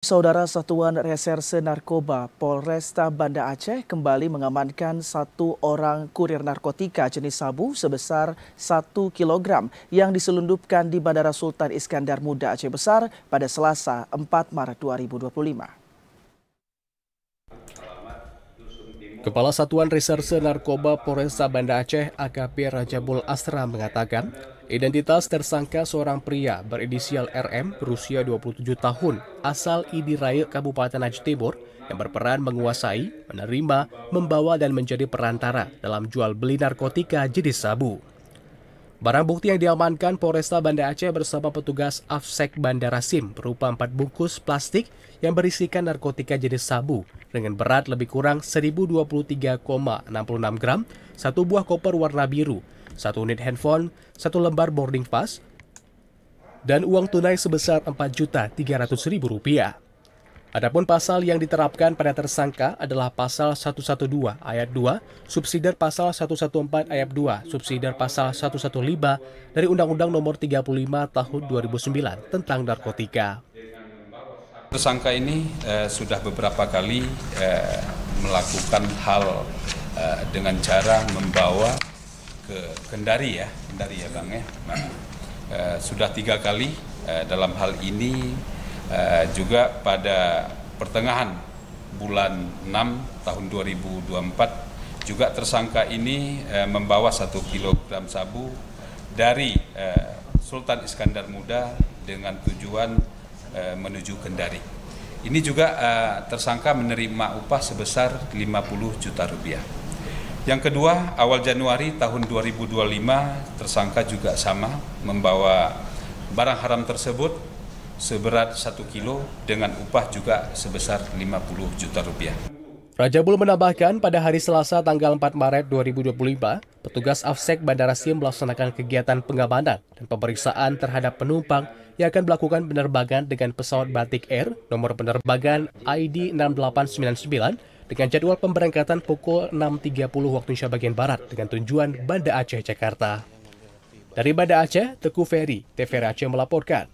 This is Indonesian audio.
Saudara Satuan Reserse Narkoba Polresta Banda Aceh kembali mengamankan satu orang kurir narkotika jenis sabu sebesar 1 kg yang diselundupkan di Bandara Sultan Iskandar Muda Aceh Besar pada Selasa 4 Maret 2025. Kepala Satuan Reserse Narkoba Polresta Banda Aceh AKP Rajabul Asra mengatakan, identitas tersangka seorang pria berinisial RM berusia 27 tahun asal Idi Raya Kabupaten Aceh Timur yang berperan menguasai, menerima, membawa dan menjadi perantara dalam jual beli narkotika jenis sabu. Barang bukti yang diamankan Polresta Banda Aceh bersama petugas Afsek Bandara Sim berupa 4 bungkus plastik yang berisikan narkotika jenis sabu dengan berat lebih kurang 1023,66 gram, satu buah koper warna biru, satu unit handphone, satu lembar boarding pass, dan uang tunai sebesar Rp4.300.000. Adapun pasal yang diterapkan pada tersangka adalah pasal 112 ayat 2, subsidiar pasal 114 ayat 2, subsidiar pasal 115 dari Undang-Undang Nomor 35 Tahun 2009 tentang narkotika. Tersangka ini sudah beberapa kali melakukan hal dengan cara membawa ke Kendari ya Bang ya. Sudah 3 kali dalam hal ini. Juga pada pertengahan bulan 6 tahun 2024 juga tersangka ini membawa 1 kg sabu dari Sultan Iskandar Muda dengan tujuan menuju Kendari. Ini juga tersangka menerima upah sebesar 50 juta rupiah. Yang kedua, awal Januari tahun 2025 tersangka juga sama membawa barang haram tersebut seberat 1 kilo dengan upah juga sebesar 50 juta rupiah. Rajabul menambahkan pada hari Selasa tanggal 4 Maret 2025, petugas Afsek Bandara Sim melaksanakan kegiatan pengamanan dan pemeriksaan terhadap penumpang yang akan melakukan penerbangan dengan pesawat Batik Air nomor penerbangan ID 6899 dengan jadwal pemberangkatan pukul 6.30 waktu Indonesia bagian Barat dengan tujuan Banda Aceh, Jakarta. Dari Banda Aceh, Teguh Ferry, TVRI Aceh melaporkan.